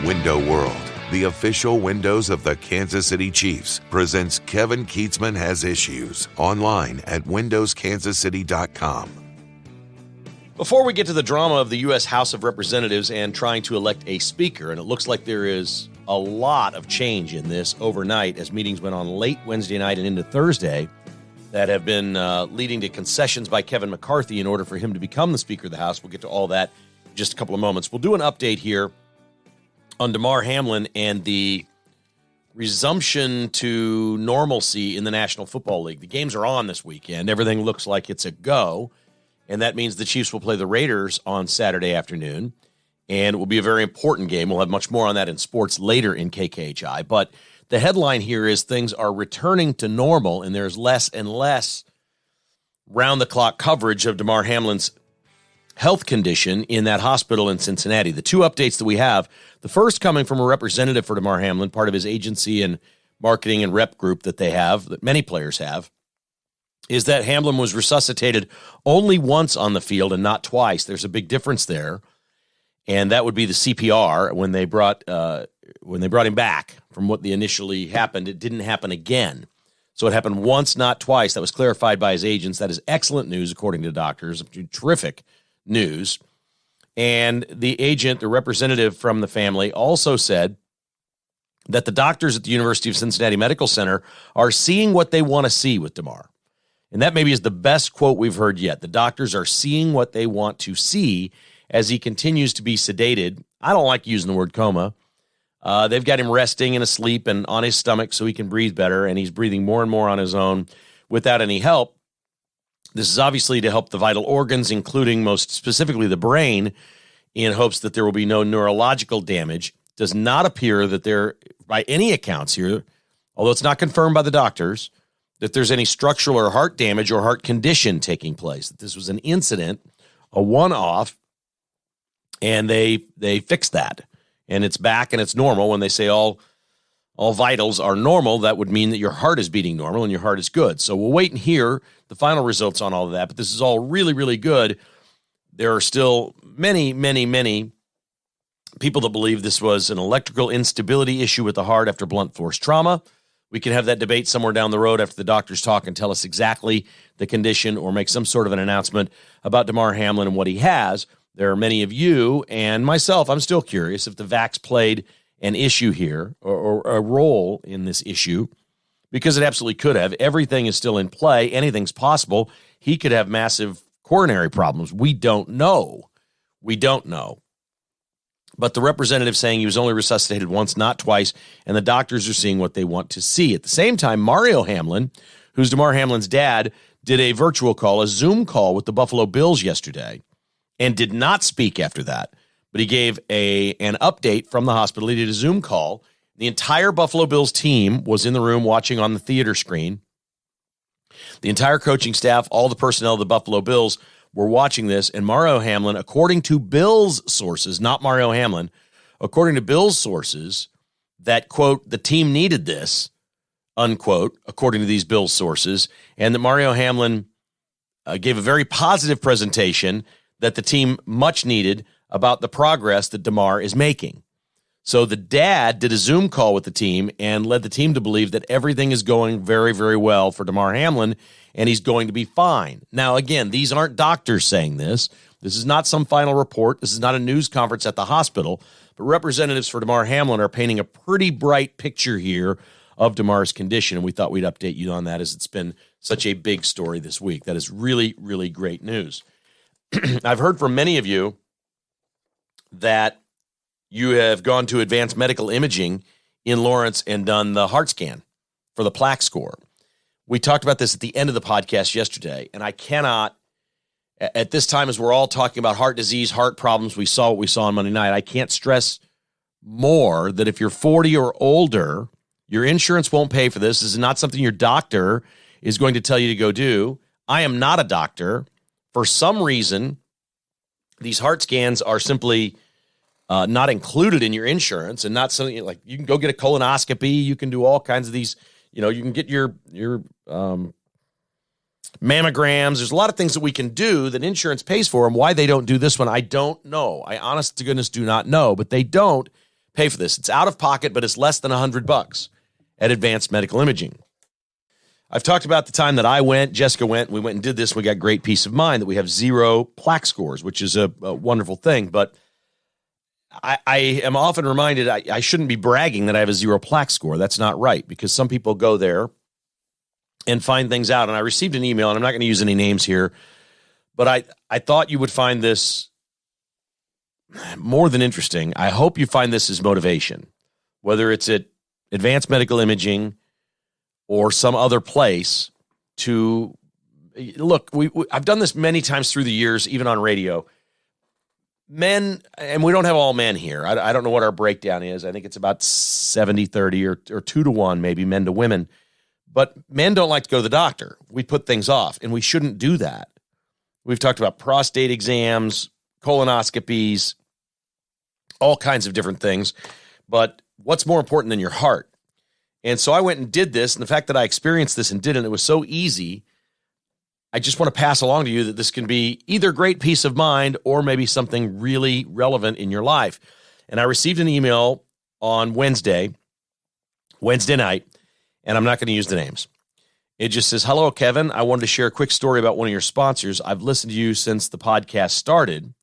Window World, the official windows of the Kansas City Chiefs, presents Kevin Keatsman Has Issues online at windowskansascity.com. Before we get to the drama of the U.S. House of Representatives and trying to elect a speaker, and it looks like there is a lot of change in this overnight as meetings went on late Wednesday night and into Thursday that have been leading to concessions by Kevin McCarthy in order for him to become the Speaker of the House. We'll get to all that in just a couple of moments. We'll do an update here on Damar Hamlin and the resumption to normalcy in the National Football League. The games are on this weekend. Everything looks like it's a go. And that means the Chiefs will play the Raiders on Saturday afternoon, and it will be a very important game. We'll have much more on that in sports later in KKHI. But the headline here is things are returning to normal, and there's less and less round-the-clock coverage of Damar Hamlin's health condition in that hospital in Cincinnati. The two updates that we have, the first coming from a representative for Damar Hamlin, part of his agency and marketing and rep group that they have, that many players have, is that Hamlin was resuscitated only once on the field and not twice. There's a big difference there, and that would be the CPR. When they brought him back from what initially happened, it didn't happen again. So it happened once, not twice. That was clarified by his agents. That is excellent news, according to doctors. Terrific news. And the agent, the representative from the family, also said that the doctors at the University of Cincinnati Medical Center are seeing what they want to see with Damar. And that maybe is the best quote we've heard yet. The doctors are seeing what they want to see as he continues to be sedated. I don't like using the word coma. They've got him resting and asleep and on his stomach so he can breathe better, and he's breathing more and more on his own without any help. This is obviously to help the vital organs, including most specifically the brain, in hopes that there will be no neurological damage. Does not appear that there, by any accounts here, although it's not confirmed by the doctors, that there's any structural or heart damage or heart condition taking place, that this was an incident, a one-off, and they fixed that. And it's back and it's normal. When they say all vitals are normal, that would mean that your heart is beating normal and your heart is good. So we'll wait and hear the final results on all of that, but this is all really, really good. There are still many, many, many people that believe this was an electrical instability issue with the heart after blunt force trauma. We can have that debate somewhere down the road after the doctors talk and tell us exactly the condition or make some sort of an announcement about Damar Hamlin and what he has. There are many of you and myself, I'm still curious if the vax played an issue here or a role in this issue, because it absolutely could have. Everything is still in play. Anything's possible. He could have massive coronary problems. We don't know. But the representative saying he was only resuscitated once, not twice, and the doctors are seeing what they want to see. At the same time, Mario Hamlin, who's Damar Hamlin's dad, did a virtual call, a Zoom call with the Buffalo Bills yesterday, and did not speak after that. But he gave an update from the hospital. He did a Zoom call. The entire Buffalo Bills team was in the room watching on the theater screen. The entire coaching staff, all the personnel of the Buffalo Bills were watching this, and Mario Hamlin, according to Bills sources, not Mario Hamlin, according to Bills sources, that, quote, the team needed this, unquote, according to these Bills sources, and that Mario Hamlin gave a very positive presentation that the team much needed about the progress that Damar is making. So the dad did a Zoom call with the team and led the team to believe that everything is going very, very well for Damar Hamlin, and he's going to be fine. Now, again, these aren't doctors saying this. This is not some final report. This is not a news conference at the hospital. But representatives for Damar Hamlin are painting a pretty bright picture here of Damar's condition, and we thought we'd update you on that as it's been such a big story this week. That is really, really great news. I've heard from many of you that you have gone to advanced medical imaging in Lawrence and done the heart scan for the plaque score. We talked about this at the end of the podcast yesterday, and I cannot, at this time as we're all talking about heart disease, heart problems, we saw what we saw on Monday night, I can't stress more that if you're 40 or older, your insurance won't pay for this. This is not something your doctor is going to tell you to go do. I am not a doctor. For some reason, these heart scans are simply not included in your insurance, and not something like you can go get a colonoscopy. You can do all kinds of these, you can get your mammograms. There's a lot of things that we can do that insurance pays for, and why they don't do this one, I don't know. I honest to goodness do not know, but they don't pay for this. It's out of pocket, but it's less than $100 at Advanced Medical Imaging. I've talked about the time that I went, Jessica went, we went and did this. We got great peace of mind that we have 0 plaque scores, which is a wonderful thing. But I am often reminded I shouldn't be bragging that I have a 0 plaque score. That's not right, because some people go there and find things out. And I received an email, and I'm not going to use any names here, but I thought you would find this more than interesting. I hope you find this as motivation, whether it's at Advanced Medical Imaging or some other place. To look, I've done this many times through the years, even on radio. Men, and we don't have all men here. I don't know what our breakdown is. I think it's about 70-30 or 2-1, maybe men to women. But men don't like to go to the doctor. We put things off, and we shouldn't do that. We've talked about prostate exams, colonoscopies, all kinds of different things. But what's more important than your heart? And so I went and did this, and the fact that I experienced this and did it, and it was so easy, I just want to pass along to you that this can be either great peace of mind or maybe something really relevant in your life. And I received an email on Wednesday night, and I'm not going to use the names. It just says, "Hello, Kevin. I wanted to share a quick story about one of your sponsors. I've listened to you since the podcast started.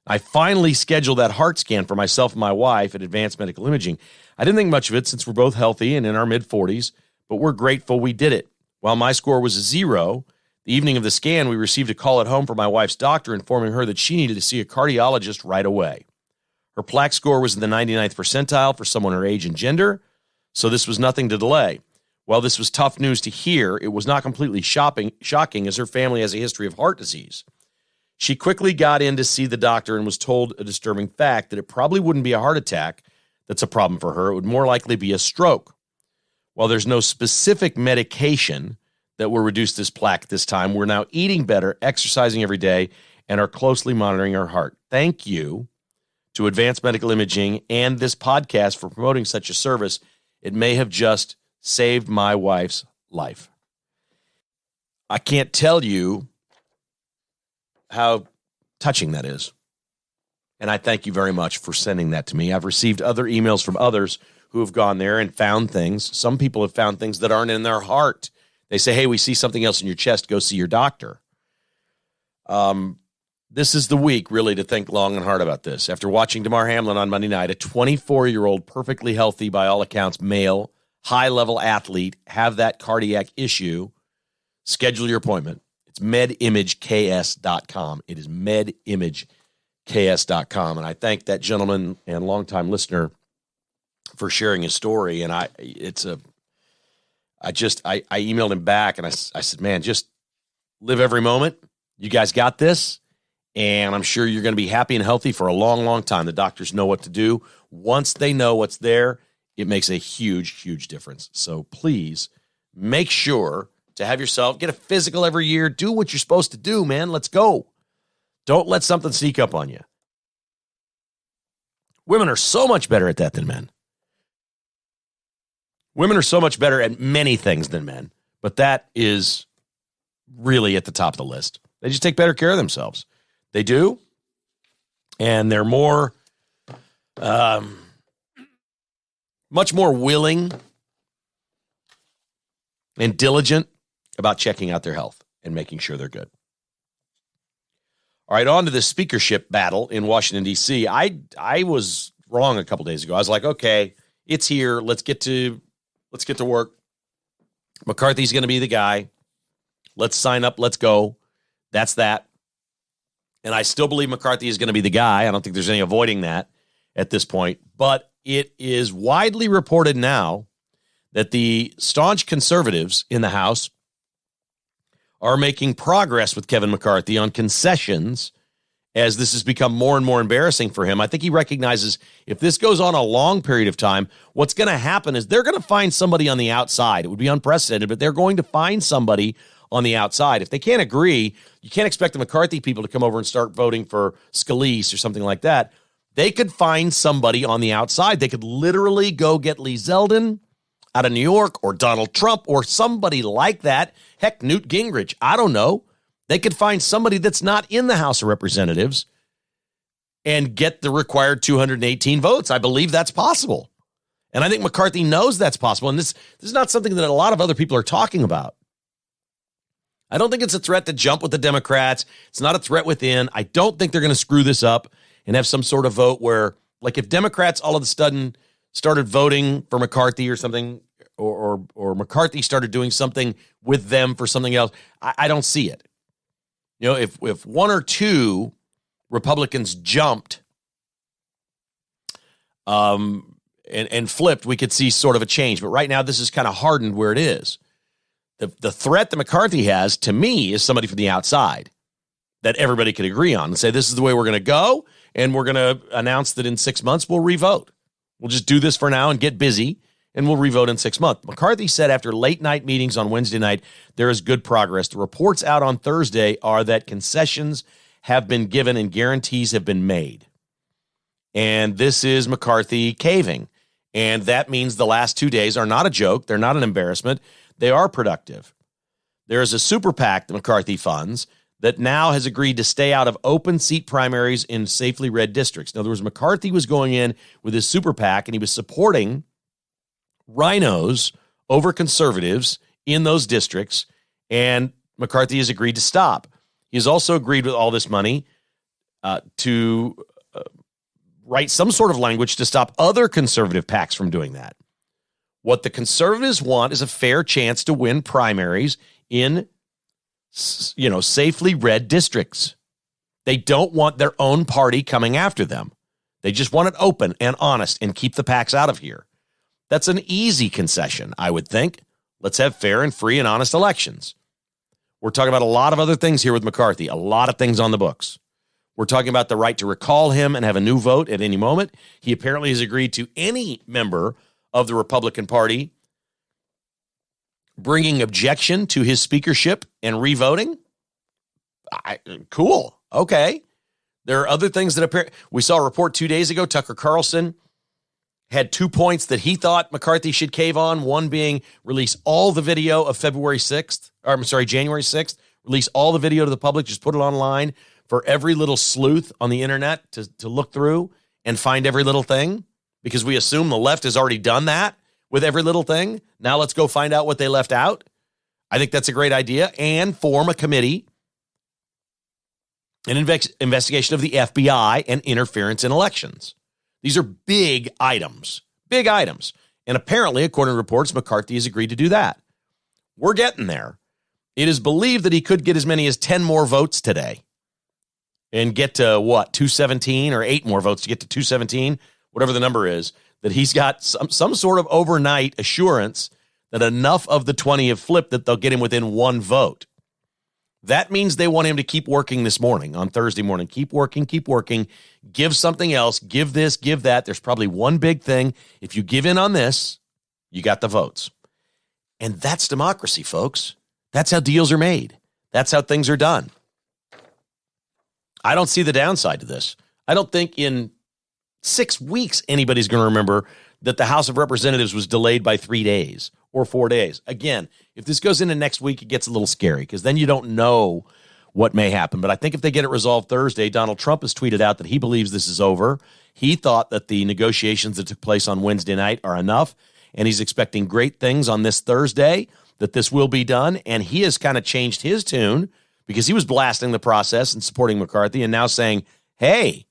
I finally scheduled that heart scan for myself and my wife at Advanced Medical Imaging. I didn't think much of it since we're both healthy and in our mid-40s, but we're grateful we did it. While my score was a 0, the evening of the scan, we received a call at home from my wife's doctor informing her that she needed to see a cardiologist right away. Her plaque score was in the 99th percentile for someone her age and gender, so this was nothing to delay. While this was tough news to hear, it was not completely shocking as her family has a history of heart disease. She quickly got in to see the doctor and was told a disturbing fact that it probably wouldn't be a heart attack that's a problem for her. It would more likely be a stroke. While there's no specific medication that will reduce this plaque at this time, we're now eating better, exercising every day, and are closely monitoring her heart. Thank you to Advanced Medical Imaging and this podcast for promoting such a service. It may have just saved my wife's life." I can't tell you how touching that is. And I thank you very much for sending that to me. I've received other emails from others who have gone there and found things. Some people have found things that aren't in their heart. They say, "Hey, we see something else in your chest. Go see your doctor." This is the week, really, to think long and hard about this. After watching Damar Hamlin on Monday night, a 24-year-old, perfectly healthy, by all accounts, male, high-level athlete, have that cardiac issue, schedule your appointment. It's medimageks.com. It is medimageks.com. And I thank that gentleman and longtime listener for sharing his story. And I emailed him back and I said, "Man, just live every moment. You guys got this. And I'm sure you're going to be happy and healthy for a long, long time." The doctors know what to do. Once they know what's there, it makes a huge, huge difference. So please make sure to have yourself get a physical every year. Do what you're supposed to do, man. Let's go. Don't let something sneak up on you. Women are so much better at that than men. Women are so much better at many things than men, but that is really at the top of the list. They just take better care of themselves. They do, and they're more, much more willing and diligent about checking out their health and making sure they're good. All right, on to the speakership battle in Washington, D.C. I was wrong a couple days ago. I was like, okay, it's here. Let's get to work. McCarthy's going to be the guy. Let's sign up. Let's go. That's that. And I still believe McCarthy is going to be the guy. I don't think there's any avoiding that at this point. But it is widely reported now that the staunch conservatives in the House are making progress with Kevin McCarthy on concessions as this has become more and more embarrassing for him. I think he recognizes if this goes on a long period of time, what's going to happen is they're going to find somebody on the outside. It would be unprecedented, but they're going to find somebody on the outside. If they can't agree, you can't expect the McCarthy people to come over and start voting for Scalise or something like that. They could find somebody on the outside. They could literally go get Lee Zeldin out of New York or Donald Trump or somebody like that. Heck, Newt Gingrich. I don't know. They could find somebody that's not in the House of Representatives and get the required 218 votes. I believe that's possible. And I think McCarthy knows that's possible. And this is not something that a lot of other people are talking about. I don't think it's a threat to jump with the Democrats. It's not a threat within. I don't think they're going to screw this up and have some sort of vote where, like, if Democrats all of a sudden started voting for McCarthy or something, or McCarthy started doing something with them for something else, I don't see it. You know, if one or two Republicans jumped and flipped, we could see sort of a change. But right now, this is kind of hardened where it is. The threat that McCarthy has, to me, is somebody from the outside that everybody could agree on and say, this is the way we're going to go, and we're going to announce that in 6 months we'll revote. We'll just do this for now and get busy, and we'll revote in 6 months. McCarthy said after late-night meetings on Wednesday night, there is good progress. The reports out on Thursday are that concessions have been given and guarantees have been made. And this is McCarthy caving. And that means the last 2 days are not a joke. They're not an embarrassment. They are productive. There is a super PAC that McCarthy funds that now has agreed to stay out of open seat primaries in safely red districts. In other words, McCarthy was going in with his super PAC and he was supporting rhinos over conservatives in those districts, and McCarthy has agreed to stop. He has also agreed with all this money to write some sort of language to stop other conservative PACs from doing that. What the conservatives want is a fair chance to win primaries in, safely red districts. They don't want their own party coming after them. They just want it open and honest and keep the PACs out of here. That's an easy concession, I would think. Let's have fair and free and honest elections. We're talking about a lot of other things here with McCarthy, a lot of things on the books. We're talking about the right to recall him and have a new vote at any moment. He apparently has agreed to any member of the Republican Party bringing objection to his speakership and revoting. Cool. Okay. There are other things that we saw a report 2 days ago. Tucker Carlson had 2 points that he thought McCarthy should cave on. One being release all the video of January 6th. Release all the video to the public. Just put it online for every little sleuth on the internet to look through and find every little thing. Because we assume the left has already done that with every little thing. Now let's go find out what they left out. I think that's a great idea. And form a committee, an investigation of the FBI and interference in elections. These are big items. And apparently, according to reports, McCarthy has agreed to do that. We're getting there. It is believed that he could get as many as 10 more votes today and get to, 217 or 8 more votes to get to 217, whatever the number is, that he's got some sort of overnight assurance that enough of the 20 have flipped that they'll get him within one vote. That means they want him to keep working this morning, on Thursday morning. Keep working, give something else, give this, give that. There's probably one big thing. If you give in on this, you got the votes. And that's democracy, folks. That's how deals are made. That's how things are done. I don't see the downside to this. I don't think in 6 weeks anybody's going to remember that the House of Representatives was delayed by 3 days or 4 days. Again, if this goes into next week, it gets a little scary because then you don't know what may happen. But I think if they get it resolved Thursday, Donald Trump has tweeted out that he believes this is over. He thought that the negotiations that took place on Wednesday night are enough, and he's expecting great things on this Thursday, that this will be done. And he has kind of changed his tune because he was blasting the process and supporting McCarthy and now saying, hey,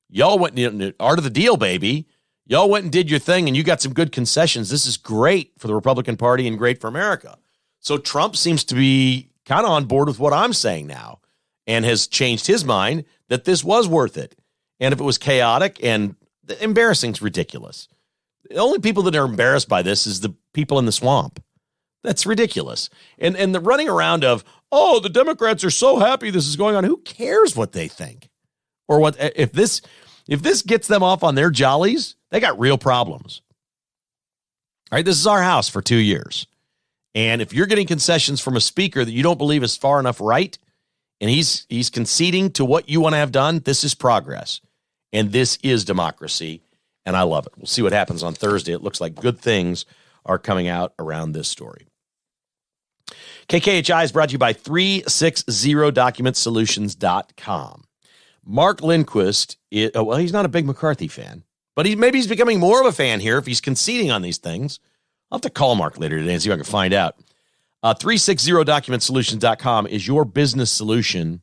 y'all went, art of the deal, baby. Y'all went and did your thing, and you got some good concessions. This is great for the Republican Party and great for America. So Trump seems to be kind of on board with what I'm saying now and has changed his mind that this was worth it. And if it was chaotic and embarrassing, it's ridiculous. The only people that are embarrassed by this is the people in the swamp. That's ridiculous. And the running around of, oh, the Democrats are so happy this is going on. Who cares what they think? Or what if this gets them off on their jollies, they got real problems. All right, this is our house for 2 years. And if you're getting concessions from a speaker that you don't believe is far enough right, and he's conceding to what you want to have done, this is progress. And this is democracy, and I love it. We'll see what happens on Thursday. It looks like good things are coming out around this story. KKHI is brought to you by 360documentsolutions.com. Mark Lindquist, he's not a big McCarthy fan, but maybe he's becoming more of a fan here if he's conceding on these things. I'll have to call Mark later today and see if I can find out. 360documentsolutions.com is your business solution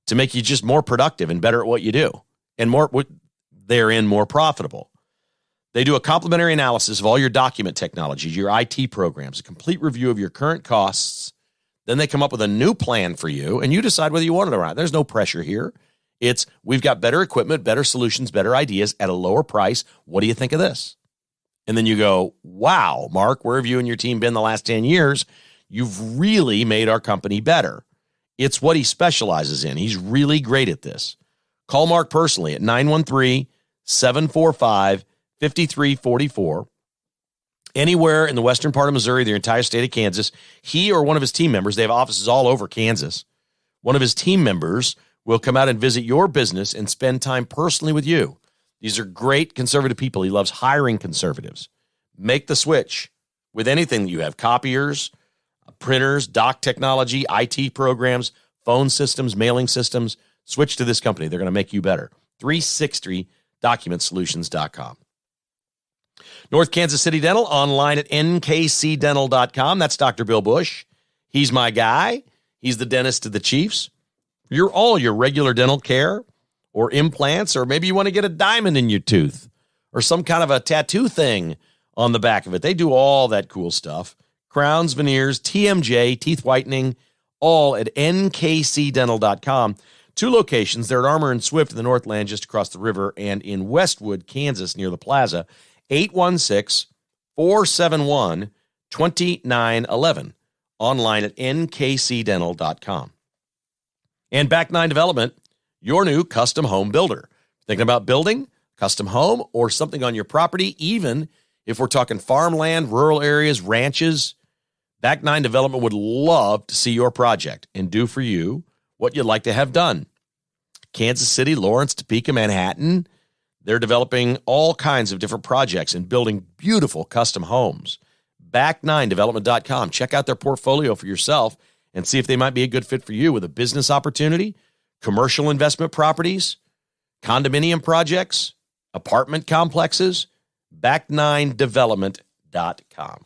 to make you just more productive and better at what you do, and therein more profitable. They do a complimentary analysis of all your document technologies, your IT programs, a complete review of your current costs. Then they come up with a new plan for you, and you decide whether you want it or not. There's no pressure here. It's, we've got better equipment, better solutions, better ideas at a lower price. What do you think of this? And then you go, wow, Mark, where have you and your team been the last 10 years? You've really made our company better. It's what he specializes in. He's really great at this. Call Mark personally at 913-745-5344. Anywhere in the western part of Missouri, the entire state of Kansas, he or one of his team members, they have offices all over Kansas, one of his team members will come out and visit your business and spend time personally with you. These are great conservative people. He loves hiring conservatives. Make the switch with anything that you have: copiers, printers, doc technology, IT programs, phone systems, mailing systems. Switch to this company. They're going to make you better. 360documentsolutions.com. North Kansas City Dental, online at nkcdental.com. That's Dr. Bill Bush. He's my guy. He's the dentist to the Chiefs. All your regular dental care or implants, or maybe you want to get a diamond in your tooth or some kind of a tattoo thing on the back of it. They do all that cool stuff. Crowns, veneers, TMJ, teeth whitening, all at nkcdental.com. 2 locations. They're at Armour and Swift in the Northland, just across the river, and in Westwood, Kansas, near the plaza. 816-471-2911. Online at nkcdental.com. And Back 9 Development, your new custom home builder. Thinking about building custom home or something on your property, even if we're talking farmland, rural areas, ranches, Back 9 Development would love to see your project and do for you what you'd like to have done. Kansas City, Lawrence, Topeka, Manhattan, they're developing all kinds of different projects and building beautiful custom homes. Back9development.com. Check out their portfolio for yourself and see if they might be a good fit for you with a business opportunity, commercial investment properties, condominium projects, apartment complexes. Back9development.com.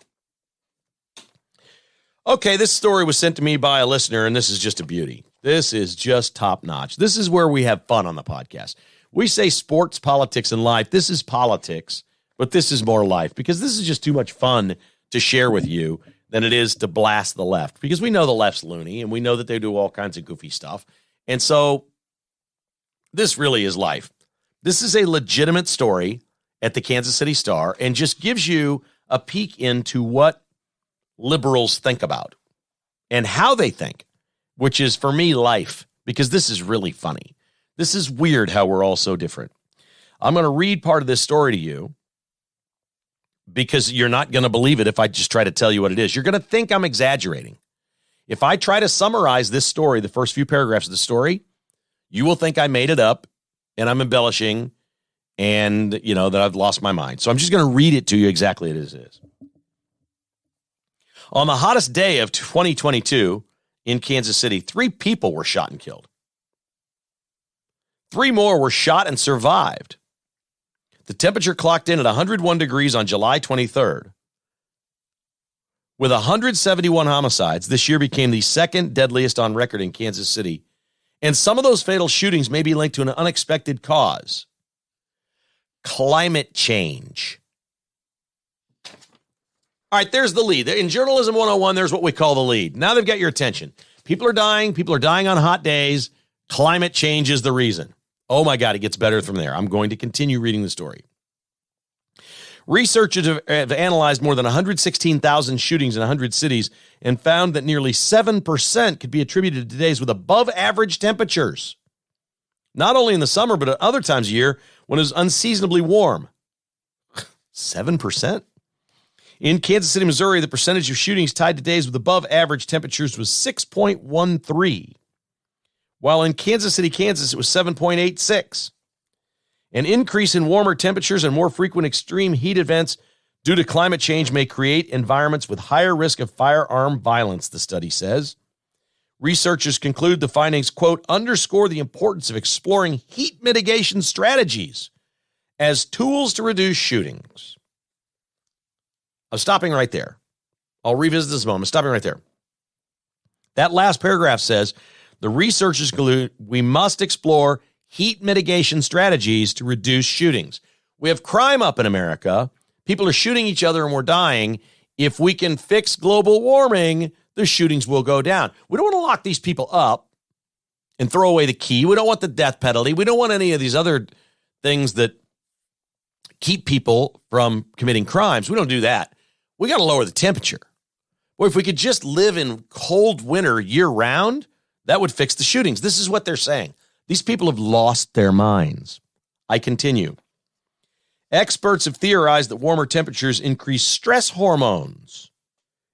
Okay, this story was sent to me by a listener, and this is just a beauty. This is just top notch. This is where we have fun on the podcast. We say sports, politics, and life. This is politics, but this is more life, because this is just too much fun to share with you than it is to blast the left, because we know the left's loony and we know that they do all kinds of goofy stuff. And so this really is life. This is a legitimate story at the Kansas City Star and just gives you a peek into what liberals think about and how they think, which is, for me, life, because this is really funny. This is weird how we're all so different. I'm going to read part of this story to you because you're not going to believe it if I just try to tell you what it is. You're going to think I'm exaggerating. If I try to summarize this story, the first few paragraphs of the story, you will think I made it up and I'm embellishing and, that I've lost my mind. So I'm just going to read it to you exactly as it is. On the hottest day of 2022 in Kansas City, 3 people were shot and killed. 3 more were shot and survived. The temperature clocked in at 101 degrees on July 23rd. With 171 homicides, this year became the 2nd deadliest on record in Kansas City. And some of those fatal shootings may be linked to an unexpected cause: climate change. All right, there's the lead. In Journalism 101, there's what we call the lead. Now they've got your attention. People are dying. People are dying on hot days. Climate change is the reason. Oh, my God, it gets better from there. I'm going to continue reading the story. Researchers have analyzed more than 116,000 shootings in 100 cities and found that nearly 7% could be attributed to days with above-average temperatures. Not only in the summer, but at other times of year when it was unseasonably warm. 7%? In Kansas City, Missouri, the percentage of shootings tied to days with above-average temperatures was 6.13%. While in Kansas City, Kansas, it was 7.86. An increase in warmer temperatures and more frequent extreme heat events due to climate change may create environments with higher risk of firearm violence, the study says. Researchers conclude the findings, quote, underscore the importance of exploring heat mitigation strategies as tools to reduce shootings. I'm stopping right there. I'll revisit this moment. Stopping right there. That last paragraph says, the researchers conclude we must explore heat mitigation strategies to reduce shootings. We have crime up in America. People are shooting each other and we're dying. If we can fix global warming, the shootings will go down. We don't want to lock these people up and throw away the key. We don't want the death penalty. We don't want any of these other things that keep people from committing crimes. We don't do that. We got to lower the temperature. Or if we could just live in cold winter year round, that would fix the shootings. This is what they're saying. These people have lost their minds. I continue. Experts have theorized that warmer temperatures increase stress hormones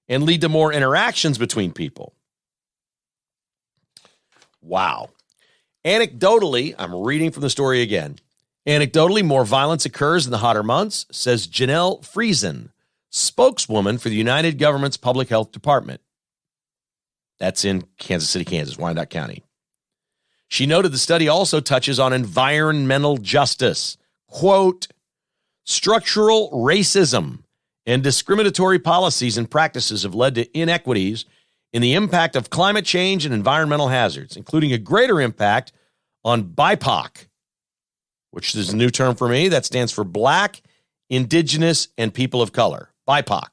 and lead to more interactions between people. Wow. Anecdotally, I'm reading from the story again. Anecdotally, more violence occurs in the hotter months, says Janelle Friesen, spokeswoman for the United Government's Public Health Department. That's in Kansas City, Kansas, Wyandotte County. She noted the study also touches on environmental justice. Quote, structural racism and discriminatory policies and practices have led to inequities in the impact of climate change and environmental hazards, including a greater impact on BIPOC, which is a new term for me. That stands for Black, Indigenous, and People of Color, BIPOC.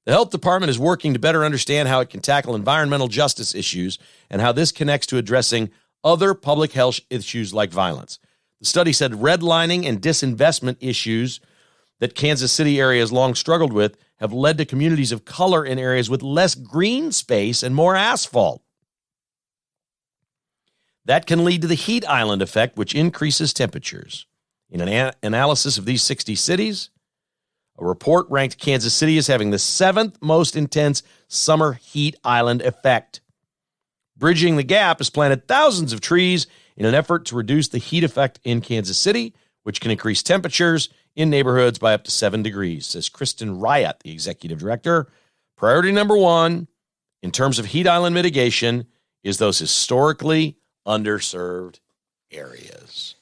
The health department is working to better understand how it can tackle environmental justice issues and how this connects to addressing other public health issues like violence. The study said redlining and disinvestment issues that Kansas City area has long struggled with have led to communities of color in areas with less green space and more asphalt. That can lead to the heat island effect, which increases temperatures. In an analysis of these 60 cities, a report ranked Kansas City as having the 7th most intense summer heat island effect. Bridging the Gap has planted thousands of trees in an effort to reduce the heat effect in Kansas City, which can increase temperatures in neighborhoods by up to 7 degrees, says Kristen Ryott, the executive director. Priority number 1 in terms of heat island mitigation is those historically underserved areas.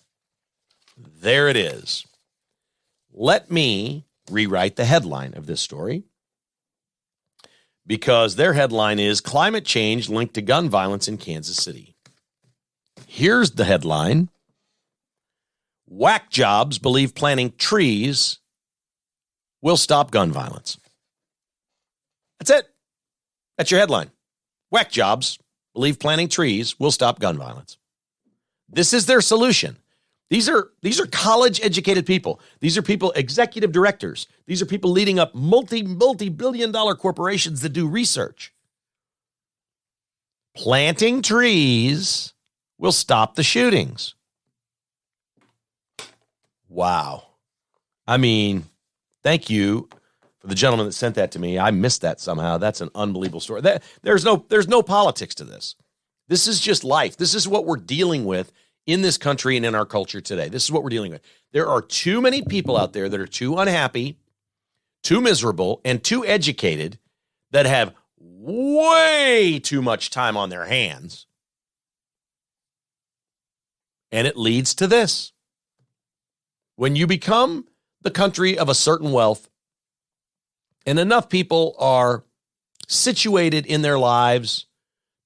There it is. Let me rewrite the headline of this story, because their headline is Climate Change Linked to Gun Violence in Kansas City. Here's the headline. Whack jobs believe planting trees will stop gun violence. That's it. That's your headline. Whack jobs believe planting trees will stop gun violence. This is their solution. These are college-educated people. These are people, executive directors. These are people leading up multi-billion-dollar corporations that do research. Planting trees will stop the shootings. Wow. I mean, thank you for the gentleman that sent that to me. I missed that somehow. That's an unbelievable story. There's no politics to this. This is just life. This is what we're dealing with in this country and in our culture today. This is what we're dealing with. There are too many people out there that are too unhappy, too miserable, and too educated that have way too much time on their hands. And it leads to this. When you become the country of a certain wealth, and enough people are situated in their lives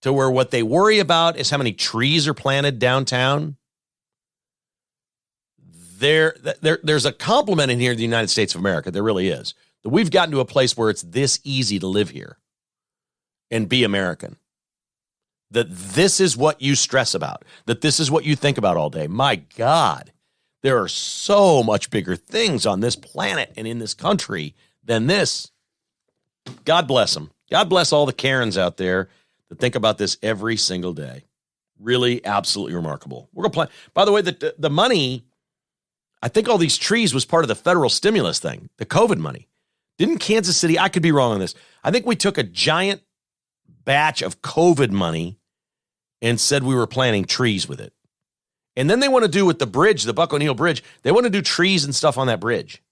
to where what they worry about is how many trees are planted downtown, there's a compliment in here in the United States of America, there really is, that we've gotten to a place where it's this easy to live here and be American. That this is what you stress about, that this is what you think about all day. My God, there are so much bigger things on this planet and in this country than this. God bless them. God bless all the Karens out there that think about this every single day. Really, absolutely remarkable. We're going to play. By the way, the money, I think all these trees was part of the federal stimulus thing, the COVID money. Didn't Kansas City, I could be wrong on this, I think we took a giant batch of COVID money and said we were planting trees with it. And then they want to do with the bridge, the Buck O'Neill Bridge, they want to do trees and stuff on that bridge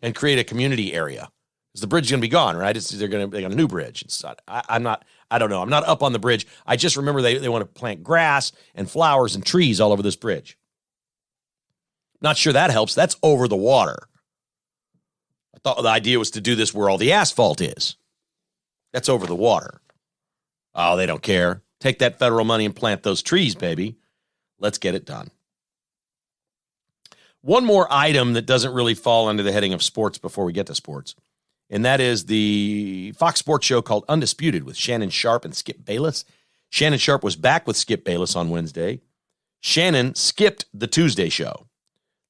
and create a community area. Because the bridge is going to be gone, right? They got a new bridge. I I don't know. I'm not up on the bridge. I just remember they want to plant grass and flowers and trees all over this bridge. Not sure that helps. That's over the water. I thought the idea was to do this where all the asphalt is. That's over the water. Oh, they don't care. Take that federal money and plant those trees, baby. Let's get it done. One more item that doesn't really fall under the heading of sports before we get to sports, and that is the Fox Sports show called Undisputed with Shannon Sharpe and Skip Bayless. Shannon Sharpe was back with Skip Bayless on Wednesday. Shannon skipped the Tuesday show.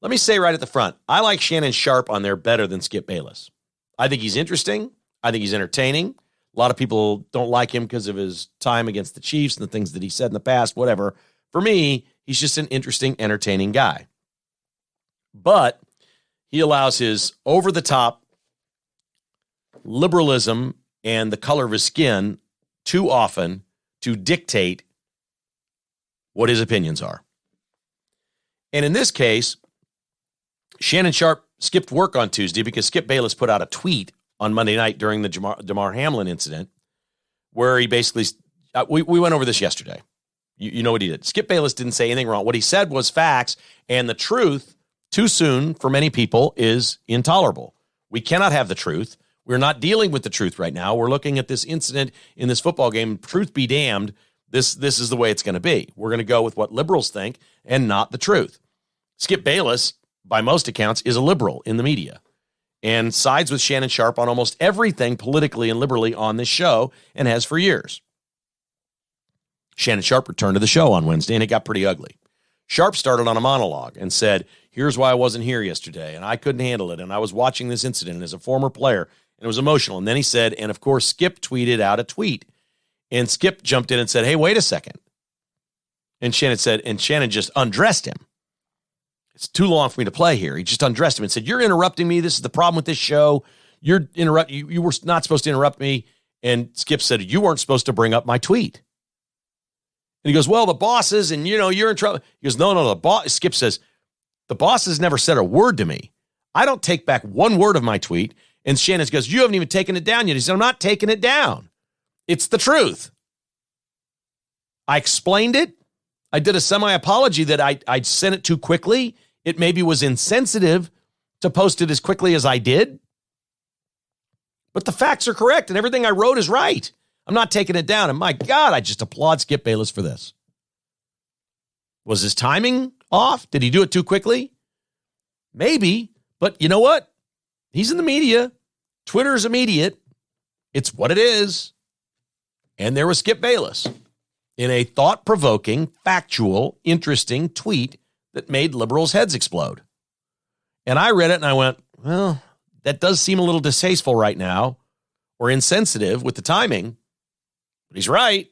Let me say right at the front, I like Shannon Sharpe on there better than Skip Bayless. I think he's interesting. I think he's entertaining. A lot of people don't like him because of his time against the Chiefs and the things that he said in the past, whatever. For me, he's just an interesting, entertaining guy. But he allows his over-the-top liberalism and the color of his skin too often to dictate what his opinions are. And in this case, Shannon Sharpe skipped work on Tuesday because Skip Bayless put out a tweet on Monday night during the Damar Hamlin incident where he basically, we went over this yesterday. You know what he did. Skip Bayless didn't say anything wrong. What he said was facts, and the truth, too soon for many people, is intolerable. We cannot have the truth. We're not dealing with the truth right now. We're looking at this incident in this football game. Truth be damned, this is the way it's going to be. We're going to go with what liberals think and not the truth. Skip Bayless, by most accounts, is a liberal in the media and sides with Shannon Sharpe on almost everything politically and liberally on this show and has for years. Shannon Sharpe returned to the show on Wednesday, and it got pretty ugly. Sharpe started on a monologue and said, here's why I wasn't here yesterday, and I couldn't handle it, and I was watching this incident as a former player, and it was emotional. And then he said, and of course, Skip tweeted out a tweet. And Skip jumped in and said, hey, wait a second. And Shannon said, and Shannon just undressed him. It's too long for me to play here. He just undressed him and said, you're interrupting me. This is the problem with this show. You were not supposed to interrupt me. And Skip said, you weren't supposed to bring up my tweet. And he goes, well, the bosses, and you're in trouble. He goes, no, the boss. Skip says, the bosses never said a word to me. I don't take back one word of my tweet. And Shannon goes, you haven't even taken it down yet. He said, I'm not taking it down. It's the truth. I explained it. I did a semi-apology that I'd sent it too quickly. It maybe was insensitive to post it as quickly as I did. But the facts are correct, and everything I wrote is right. I'm not taking it down. And my God, I just applaud Skip Bayless for this. Was his timing off? Did he do it too quickly? Maybe. But you know what? He's in the media. Twitter's immediate. It's what it is. And there was Skip Bayless in a thought-provoking, factual, interesting tweet that made liberals' heads explode. And I read it and I went, well, that does seem a little distasteful right now or insensitive with the timing. But he's right.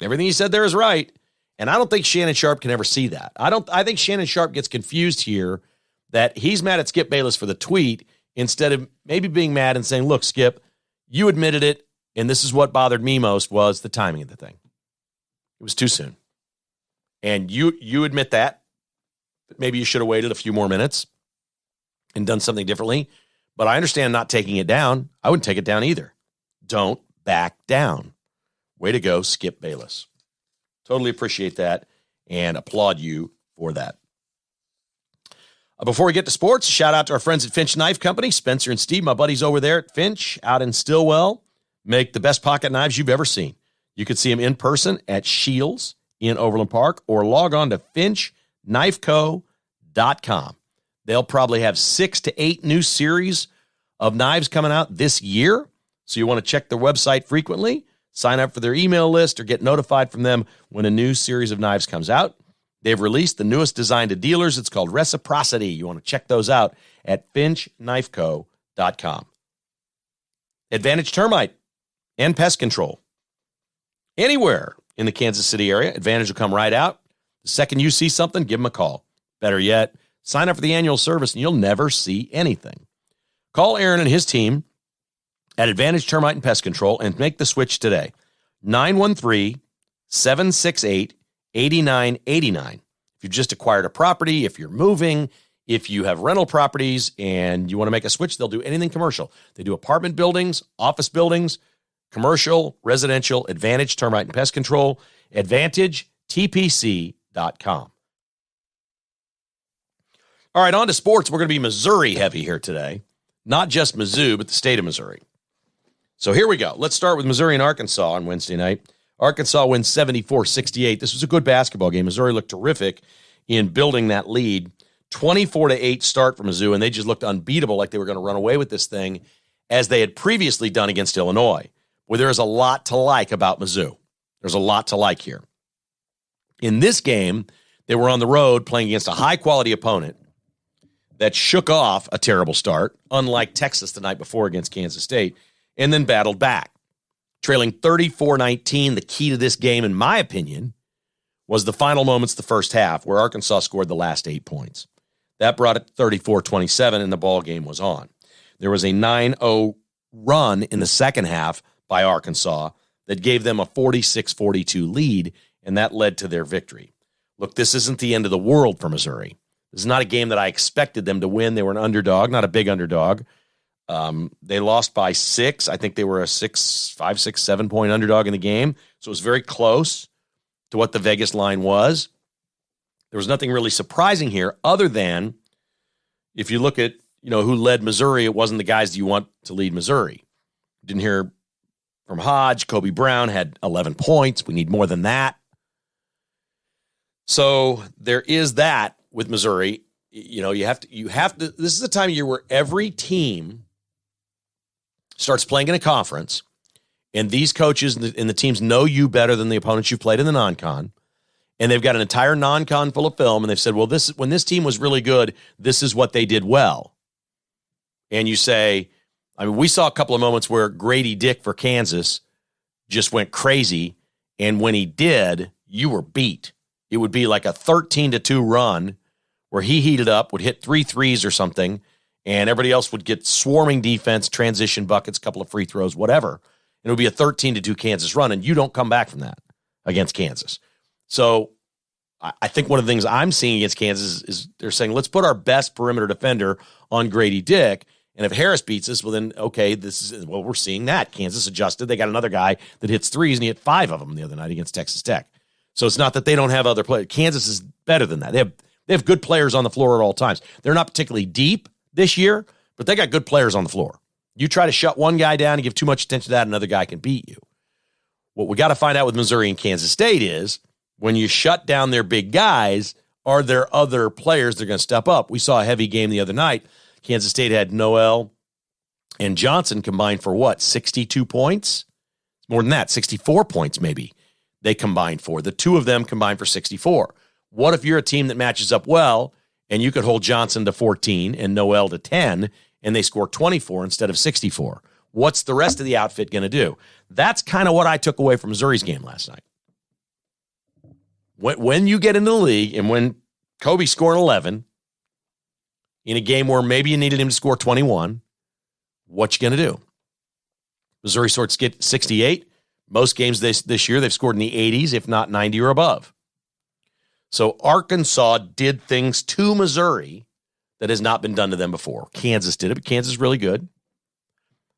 Everything he said there is right. And I don't think Shannon Sharpe can ever see that. I think Shannon Sharpe gets confused here that he's mad at Skip Bayless for the tweet instead of maybe being mad and saying, look, Skip, you admitted it, and this is what bothered me most was the timing of the thing. It was too soon. And you admit that. Maybe you should have waited a few more minutes and done something differently. But I understand not taking it down. I wouldn't take it down either. Don't back down. Way to go, Skip Bayless. Totally appreciate that and applaud you for that. Before we get to sports, shout out to our friends at Finch Knife Company, Spencer and Steve, my buddies over there at Finch out in Stillwell, make the best pocket knives you've ever seen. You can see them in person at Shields in Overland Park or log on to finchknifeco.com. They'll probably have 6 to 8 new series of knives coming out this year. So you want to check their website frequently, sign up for their email list, or get notified from them when a new series of knives comes out. They've released the newest design to dealers. It's called Reciprocity. You want to check those out at finchknifeco.com. Advantage Termite and Pest Control. Anywhere in the Kansas City area, Advantage will come right out. The second you see something, give them a call. Better yet, sign up for the annual service and you'll never see anything. Call Aaron and his team at Advantage Termite and Pest Control and make the switch today. 913-768-8989. If you've just acquired a property, if you're moving, if you have rental properties and you want to make a switch, they'll do anything commercial. They do apartment buildings, office buildings, Commercial, residential, Advantage Termite and Pest Control, AdvantageTPC.com. All right, on to sports. We're going to be Missouri heavy here today. Not just Mizzou, but the state of Missouri. So here we go. Let's start with Missouri and Arkansas on Wednesday night. Arkansas wins 74-68. This was a good basketball game. Missouri looked terrific in building that lead. 24-8 start for Mizzou, and they just looked unbeatable, like they were going to run away with this thing, as they had previously done against Illinois. Well, there is a lot to like about Mizzou. There's a lot to like here. In this game, they were on the road playing against a high-quality opponent that shook off a terrible start, unlike Texas the night before against Kansas State, and then battled back. Trailing 34-19, the key to this game, in my opinion, was the final moments of the first half, where Arkansas scored the last 8 points. That brought it 34-27, and the ball game was on. There was a 9-0 run in the second half by Arkansas that gave them a 46-42 lead, and that led to their victory. Look, this isn't the end of the world for Missouri. This is not a game that I expected them to win. They were an underdog, not a big underdog. They lost by 6. I think they were a 5, 6, 7 point underdog in the game, so it was very close to what the Vegas line was. There was nothing really surprising here other than if you look at, who led Missouri, it wasn't the guys that you want to lead Missouri. Didn't hear from Hodge. Kobe Brown had 11 points. We need more than that. So there is that with Missouri. You have to, this is the time of year where every team starts playing in a conference, and these coaches and the teams know you better than the opponents you've played in the non-con. And they've got an entire non-con full of film, and they've said, well, when this team was really good, this is what they did well. And you say, we saw a couple of moments where Grady Dick for Kansas just went crazy, and when he did, you were beat. It would be like a 13-2 run where he heated up, would hit 3 threes or something, and everybody else would get swarming defense, transition buckets, couple of free throws, whatever. And it would be a 13-2 Kansas run, and you don't come back from that against Kansas. So I think one of the things I'm seeing against Kansas is they're saying, let's put our best perimeter defender on Grady Dick. And if Harris beats us, well, then, okay, we're seeing that. Kansas adjusted. They got another guy that hits threes, and he hit 5 of them the other night against Texas Tech. So it's not that they don't have other players. Kansas is better than that. They have good players on the floor at all times. They're not particularly deep this year, but they got good players on the floor. You try to shut one guy down and give too much attention to that, another guy can beat you. What we got to find out with Missouri and Kansas State is when you shut down their big guys, are there other players that are going to step up? We saw a heavy game the other night. Kansas State had Noel and Johnson combined for what, 62 points? More than that, 64 points maybe they combined for. The two of them combined for 64. What if you're a team that matches up well and you could hold Johnson to 14 and Noel to 10 and they score 24 instead of 64? What's the rest of the outfit going to do? That's kind of what I took away from Missouri's game last night. When you get into the league and when Kobe scored 11 in a game where maybe you needed him to score 21, what you going to do? Missouri sorts get 68. Most games this year, they've scored in the 80s, if not 90 or above. So Arkansas did things to Missouri that has not been done to them before. Kansas did it, but Kansas is really good.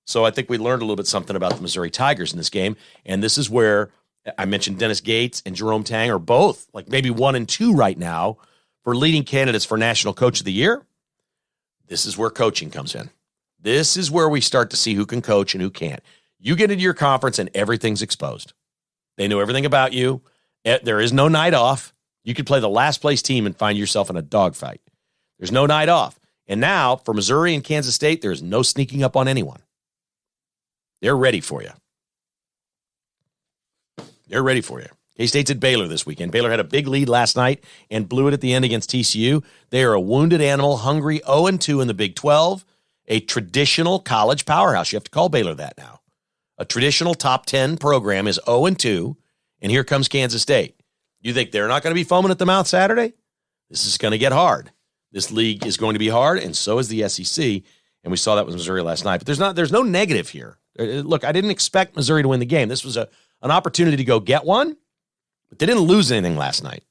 So I think we learned a little bit something about the Missouri Tigers in this game, and this is where I mentioned Dennis Gates and Jerome Tang are both like maybe 1 and 2 right now for leading candidates for National Coach of the Year. This is where coaching comes in. This is where we start to see who can coach and who can't. You get into your conference and everything's exposed. They know everything about you. There is no night off. You could play the last place team and find yourself in a dogfight. There's no night off. And now for Missouri and Kansas State, there's no sneaking up on anyone. They're ready for you. They're ready for you. K-State's at Baylor this weekend. Baylor had a big lead last night and blew it at the end against TCU. They are a wounded animal, hungry, 0-2 in the Big 12, a traditional college powerhouse. You have to call Baylor that now. A traditional top 10 program is 0-2, and here comes Kansas State. You think they're not going to be foaming at the mouth Saturday? This is going to get hard. This league is going to be hard, and so is the SEC, and we saw that with Missouri last night. But there's no negative here. Look, I didn't expect Missouri to win the game. This was an opportunity to go get one, but they didn't lose anything last night.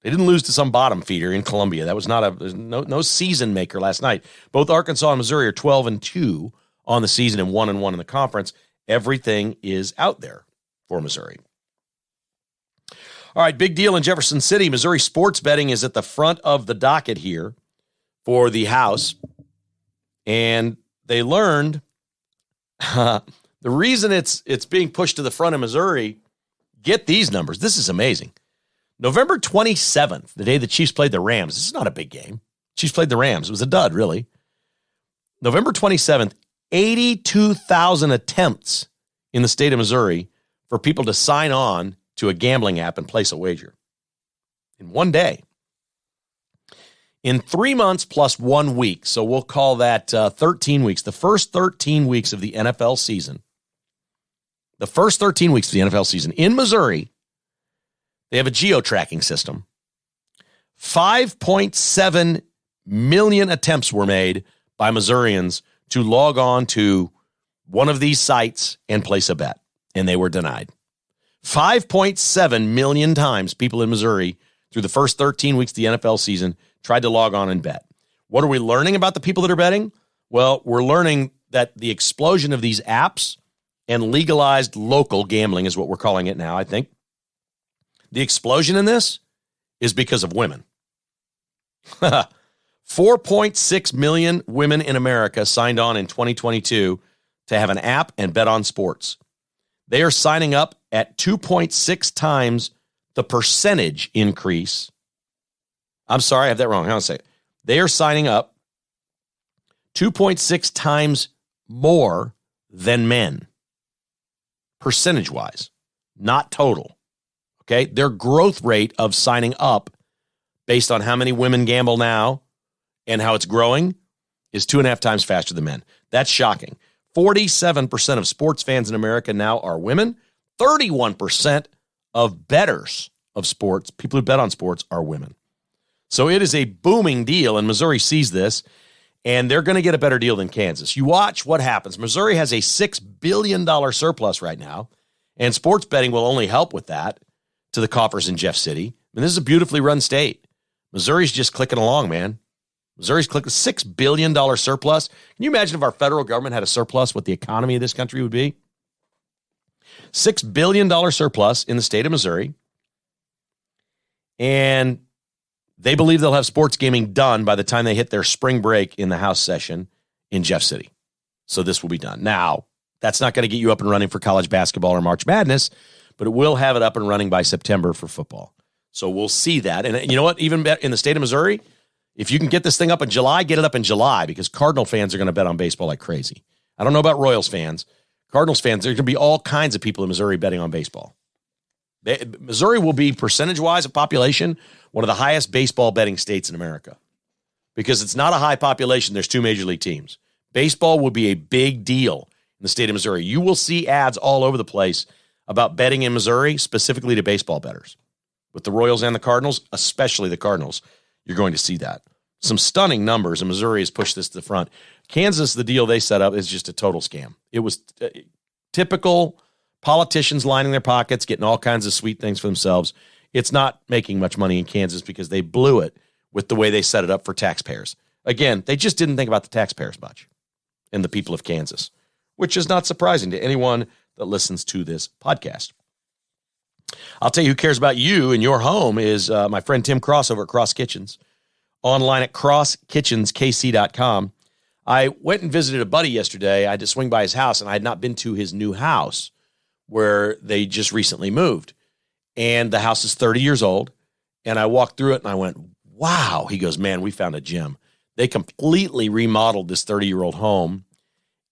They didn't lose to some bottom feeder in Columbia. That was there's no season maker last night. Both Arkansas and Missouri are 12-2 on the season and 1-1 in the conference. Everything is out there for Missouri. All right, big deal in Jefferson City. Missouri sports betting is at the front of the docket here for the House. And they learned the reason it's being pushed to the front of Missouri, get these numbers. This is amazing. November 27th, the day the Chiefs played the Rams. This is not a big game. Chiefs played the Rams. It was a dud, really. November 27th, 82,000 attempts in the state of Missouri for people to sign on to a gambling app and place a wager in one day. In 3 months plus 1 week, so we'll call that 13 weeks, the first 13 weeks of the NFL season, in Missouri, they have a geo-tracking system. 5.7 million attempts were made by Missourians to log on to one of these sites and place a bet, and they were denied. 5.7 million times people in Missouri through the first 13 weeks of the NFL season tried to log on and bet. What are we learning about the people that are betting? Well, we're learning that the explosion of these apps and legalized local gambling is what we're calling it now, I think. The explosion in this is because of women. 4.6 million women in America signed on in 2022 to have an app and bet on sports. They are signing up at 2.6 times the percentage increase. I'm sorry, I have that wrong. How do I say it? They are signing up 2.6 times more than men, percentage-wise, not total. Okay? Their growth rate of signing up based on how many women gamble now and how it's growing is 2.5 times faster than men. That's shocking. 47% of sports fans in America now are women. 31% of bettors of sports, people who bet on sports, are women. So it is a booming deal, and Missouri sees this, and they're going to get a better deal than Kansas. You watch what happens. Missouri has a $6 billion surplus right now, and sports betting will only help with that to the coffers in Jeff City. I mean, this is a beautifully run state. Missouri's just clicking along, man. Missouri's clicking $6 billion surplus. Can you imagine if our federal government had a surplus, what the economy of this country would be? $6 billion surplus in the state of Missouri. And they believe they'll have sports gaming done by the time they hit their spring break in the House session in Jeff City. So this will be done. Now, that's not going to get you up and running for college basketball or March Madness, but it will have it up and running by September for football. So we'll see that. And you know what? Even in the state of Missouri, if you can get this thing up in July, get it up in July, because Cardinal fans are going to bet on baseball like crazy. I don't know about Royals fans. Cardinals fans, there's going to be all kinds of people in Missouri betting on baseball. Missouri will be, percentage-wise of population, one of the highest baseball betting states in America. Because it's not a high population, there's 2 major league teams. Baseball will be a big deal in the state of Missouri. You will see ads all over the place about betting in Missouri, specifically to baseball bettors. With the Royals and the Cardinals, especially the Cardinals, you're going to see that. Some stunning numbers, and Missouri has pushed this to the front. Kansas, the deal they set up is just a total scam. It was typical politicians lining their pockets, getting all kinds of sweet things for themselves. It's not making much money in Kansas because they blew it with the way they set it up for taxpayers. Again, they just didn't think about the taxpayers much and the people of Kansas, which is not surprising to anyone that listens to this podcast. I'll tell you who cares about you and your home is my friend Tim Cross over at Cross Kitchens, online at crosskitchenskc.com. I went and visited a buddy yesterday. I had to swing by his house, and I had not been to his new house where they just recently moved. And the house is 30 years old. And I walked through it, and I went, wow. He goes, man, we found a gem. They completely remodeled this 30-year-old home,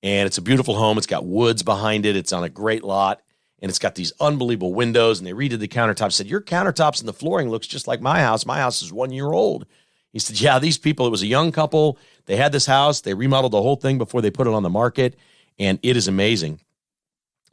and it's a beautiful home. It's got woods behind it. It's on a great lot. And it's got these unbelievable windows, and they redid the countertops. Said, your countertops and the flooring looks just like my house. My house is 1 year old. He said, yeah, these people, it was a young couple. They had this house. They remodeled the whole thing before they put it on the market, and it is amazing.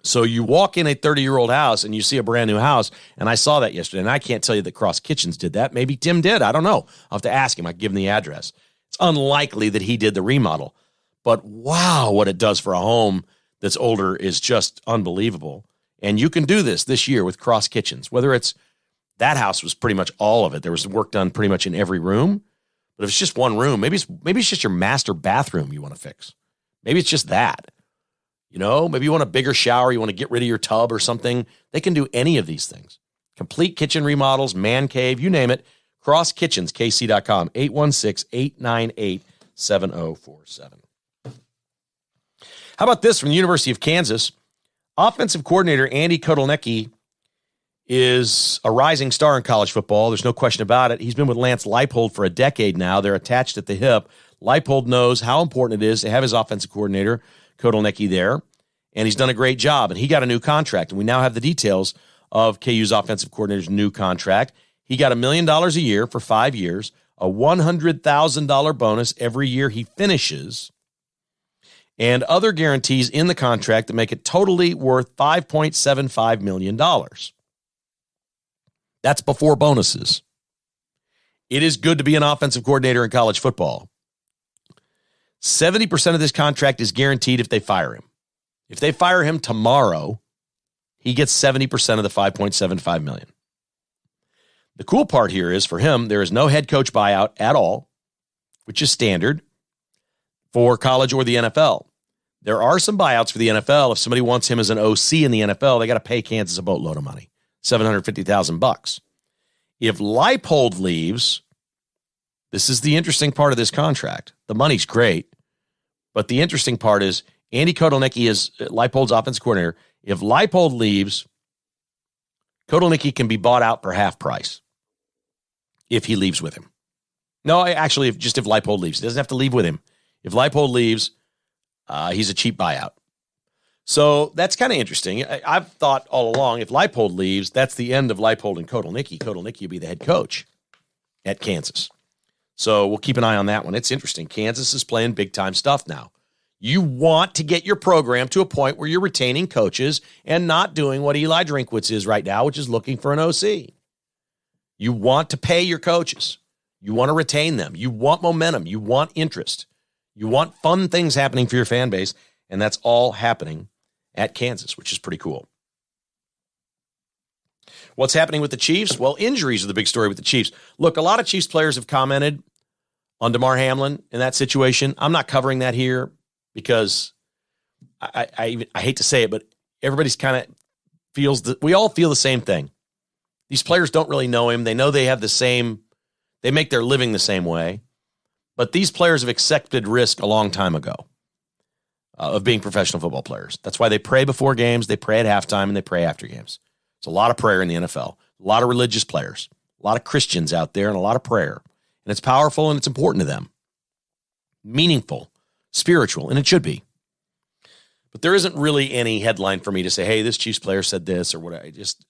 So you walk in a 30-year-old house, and you see a brand new house, and I saw that yesterday, and I can't tell you that Cross Kitchens did that. Maybe Tim did. I don't know. I'll have to ask him. I give him the address. It's unlikely that he did the remodel, but wow, what it does for a home that's older is just unbelievable. And you can do this year with Cross Kitchens, whether it's that house was pretty much all of it. There was work done pretty much in every room. But if it's just one room, maybe it's just your master bathroom you want to fix. Maybe it's just that. Maybe you want a bigger shower, you want to get rid of your tub or something. They can do any of these things. Complete kitchen remodels, man cave, you name it. Cross Kitchens, KC.com, 816-898-7047. How about this from the University of Kansas? Offensive coordinator Andy Kotelnicki is a rising star in college football. There's no question about it. He's been with Lance Leipold for a decade now. They're attached at the hip. Leipold knows how important it is to have his offensive coordinator, Kotelnicki, there, and he's done a great job, and he got a new contract, and we now have the details of KU's offensive coordinator's new contract. He got $1 million a year for 5 years, a $100,000 bonus every year he finishes, and other guarantees in the contract that make it totally worth $5.75 million. That's before bonuses. It is good to be an offensive coordinator in college football. 70% of this contract is guaranteed if they fire him. If they fire him tomorrow, he gets 70% of the $5.75 million. The cool part here is for him, there is no head coach buyout at all, which is standard for college or the NFL. There are some buyouts for the NFL. If somebody wants him as an OC in the NFL, they got to pay Kansas a boatload of money, $750,000. If Leipold leaves, this is the interesting part of this contract. The money's great, but the interesting part is Andy Kotelnicki is Leipold's offensive coordinator. If Leipold leaves, Kotelnicki can be bought out for half price if he leaves with him. No, actually, if Leipold leaves. He doesn't have to leave with him. If Leipold leaves, he's a cheap buyout. So that's kind of interesting. I've thought all along, if Leipold leaves, that's the end of Leipold and Kotelnicki. Kotelnicki will be the head coach at Kansas. So we'll keep an eye on that one. It's interesting. Kansas is playing big-time stuff now. You want to get your program to a point where you're retaining coaches and not doing what Eli Drinkwitz is right now, which is looking for an OC. You want to pay your coaches. You want to retain them. You want momentum. You want interest. You want fun things happening for your fan base, and that's all happening at Kansas, which is pretty cool. What's happening with the Chiefs? Well, injuries are the big story with the Chiefs. Look, a lot of Chiefs players have commented on Damar Hamlin in that situation. I'm not covering that here because I hate to say it, but everybody's kind of feels that we all feel the same thing. These players don't really know him. They know they have the same, they make their living the same way, but these players have accepted risk a long time ago of being professional football players. That's why they pray before games, they pray at halftime, and they pray after games. It's a lot of prayer in the NFL, a lot of religious players, a lot of Christians out there, and a lot of prayer. And it's powerful and it's important to them. Meaningful, spiritual, and it should be. But there isn't really any headline for me to say, hey, this Chiefs player said this or what.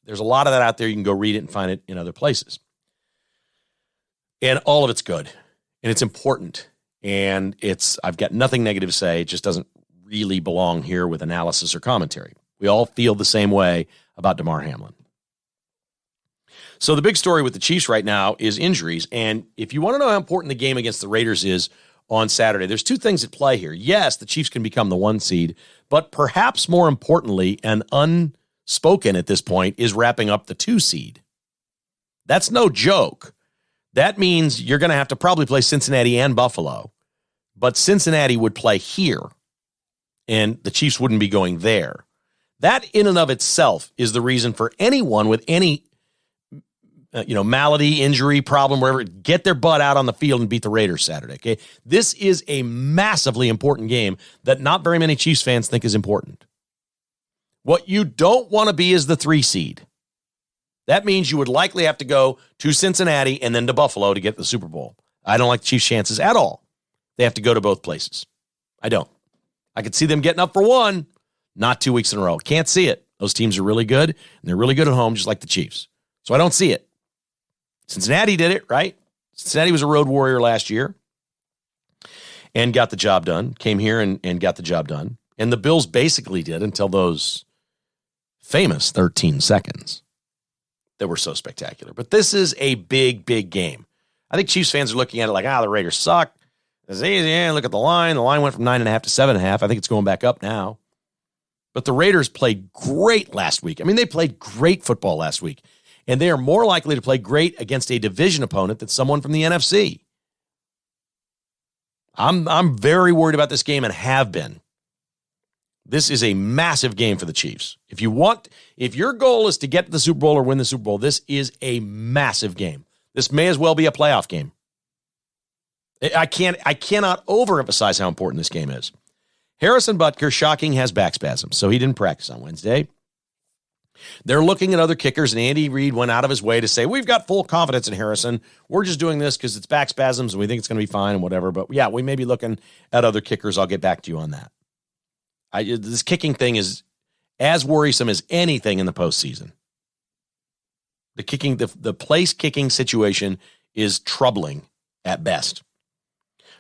There's a lot of that out there. You can go read it and find it in other places. And all of it's good. And it's important. And I've got nothing negative to say. It just doesn't really belong here with analysis or commentary. We all feel the same way about Damar Hamlin. So the big story with the Chiefs right now is injuries. And if you want to know how important the game against the Raiders is on Saturday, there's two things at play here. Yes, the Chiefs can become the 1 seed, but perhaps more importantly and unspoken at this point is wrapping up the 2 seed. That's no joke. That means you're going to have to probably play Cincinnati and Buffalo, but Cincinnati would play here and the Chiefs wouldn't be going there. That in and of itself is the reason for anyone with any malady, injury, problem, wherever, get their butt out on the field and beat the Raiders Saturday, okay? This is a massively important game that not very many Chiefs fans think is important. What you don't want to be is the 3 seed. That means you would likely have to go to Cincinnati and then to Buffalo to get the Super Bowl. I don't like the Chiefs' chances at all. They have to go to both places. I don't. I could see them getting up for 1, not 2 weeks in a row. Can't see it. Those teams are really good, and they're really good at home, just like the Chiefs. So I don't see it. Cincinnati did it, right? Cincinnati was a road warrior last year and got the job done, came here and got the job done. And the Bills basically did until those famous 13 seconds that were so spectacular. But this is a big, big game. I think Chiefs fans are looking at it like, the Raiders suck. It's easy. Yeah, look at the line. The line went from 9.5 to 7.5. I think it's going back up now. But the Raiders played great last week. I mean, they played great football last week. And they are more likely to play great against a division opponent than someone from the NFC. I'm very worried about this game and have been. This is a massive game for the Chiefs. If your goal is to get to the Super Bowl or win the Super Bowl, this is a massive game. This may as well be a playoff game. I cannot overemphasize how important this game is. Harrison Butker, shocking, has back spasms, so he didn't practice on Wednesday. They're looking at other kickers, and Andy Reid went out of his way to say, we've got full confidence in Harrison. We're just doing this because it's back spasms, and we think it's going to be fine and whatever. But, yeah, we may be looking at other kickers. I'll get back to you on that. This kicking thing is as worrisome as anything in the postseason. The place kicking situation is troubling at best.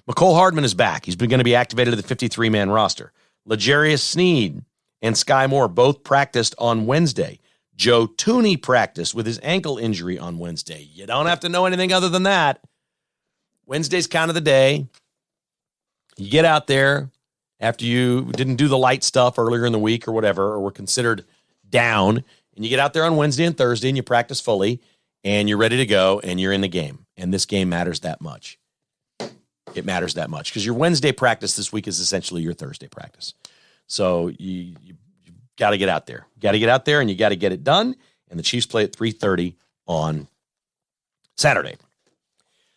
McCole Hardman is back. He's going to be activated to the 53-man roster. L'Jarius Sneed and Sky Moore both practiced on Wednesday. Joe Thuney practiced with his ankle injury on Wednesday. You don't have to know anything other than that. Wednesday's kind of the day. You get out there after you didn't do the light stuff earlier in the week or whatever, or were considered down, and you get out there on Wednesday and Thursday and you practice fully, and you're ready to go, and you're in the game. And this game matters that much. It matters that much because your Wednesday practice this week is essentially your Thursday practice. So you got to get out there. You got to get out there and you got to get it done. And the Chiefs play at 3:30 on Saturday.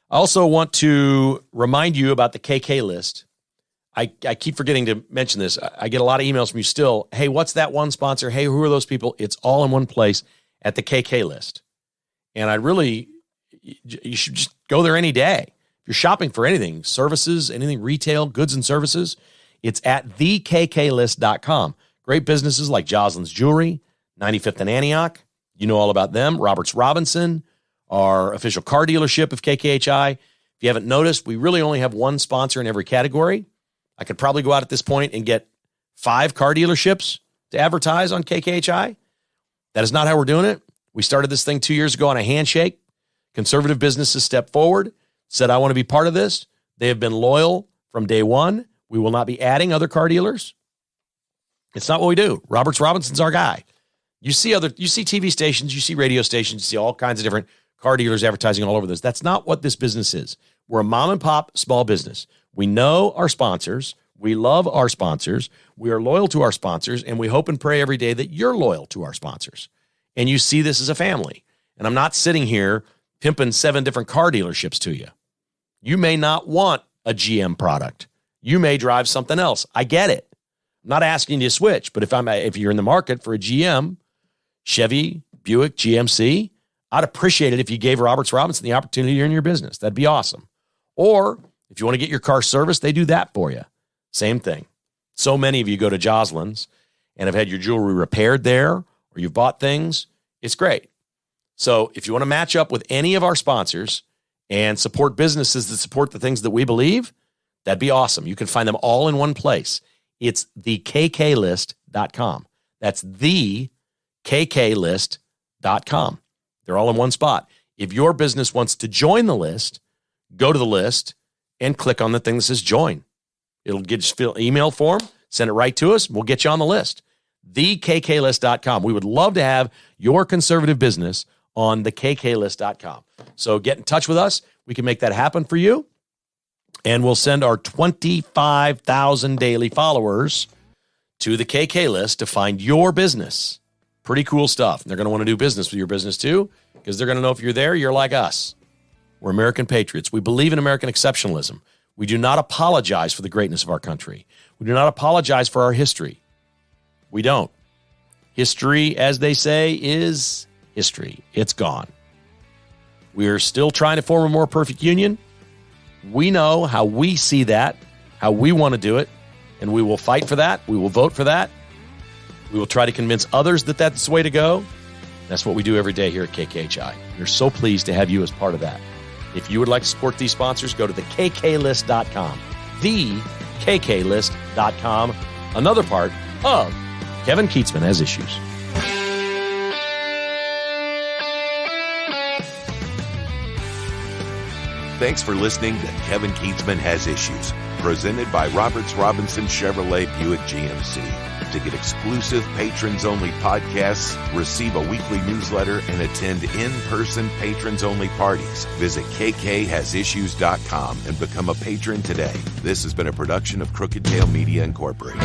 I also want to remind you about the KK list. I keep forgetting to mention this. I get a lot of emails from you still. Hey, what's that one sponsor? Hey, who are those people? It's all in one place at the KK list. And you should just go there any day. If you're shopping for anything, services, anything retail, goods and services, it's at thekklist.com. Great businesses like Joslin's Jewelry, 95th and Antioch. You know all about them. Roberts Robinson, our official car dealership of KKHI. If you haven't noticed, we really only have one sponsor in every category. I could probably go out at this point and get 5 car dealerships to advertise on KKHI. That is not how we're doing it. We started this thing 2 years ago on a handshake. Conservative businesses stepped forward, said, I want to be part of this. They have been loyal from day one. We will not be adding other car dealers. It's not what we do. Roberts Robinson's our guy. You see TV stations, you see radio stations, you see all kinds of different car dealers advertising all over this. That's not what this business is. We're a mom and pop small business. We know our sponsors. We love our sponsors. We are loyal to our sponsors, and we hope and pray every day that you're loyal to our sponsors. And you see this as a family. And I'm not sitting here pimping 7 different car dealerships to you. You may not want a GM product. You may drive something else. I get it. I'm not asking you to switch, but if you're in the market for a GM, Chevy, Buick, GMC, I'd appreciate it if you gave Roberts Robinson the opportunity to earn your business. That'd be awesome. Or if you want to get your car serviced, they do that for you. Same thing. So many of you go to Joslin's and have had your jewelry repaired there, or you've bought things. It's great. So if you want to match up with any of our sponsors and support businesses that support the things that we believe, that'd be awesome. You can find them all in one place. It's thekklist.com. That's thekklist.com. They're all in one spot. If your business wants to join the list, go to the list and click on the thing that says join. It'll fill email form, send it right to us, and we'll get you on the list. Thekklist.com. We would love to have your conservative business on thekklist.com. So get in touch with us. We can make that happen for you. And we'll send our 25,000 daily followers to the KK list to find your business. Pretty cool stuff. And they're going to want to do business with your business too, because they're going to know if you're there, you're like us. We're American patriots. We believe in American exceptionalism. We do not apologize for the greatness of our country. We do not apologize for our history. We don't. History, as they say, is history. It's gone. We're still trying to form a more perfect union. We know how we see that, how we want to do it, and we will fight for that. We will vote for that. We will try to convince others that that's the way to go. That's what we do every day here at KKHI. We're so pleased to have you as part of that. If you would like to support these sponsors, go to thekklist.com. Thekklist.com. Another part of Kevin Keatsman Has Issues. Thanks for listening to Kevin Keatsman Has Issues, presented by Roberts Robinson Chevrolet Buick GMC. To get exclusive patrons-only podcasts, receive a weekly newsletter, and attend in-person patrons-only parties, visit kkhasissues.com and become a patron today. This has been a production of Crooked Tail Media Incorporated.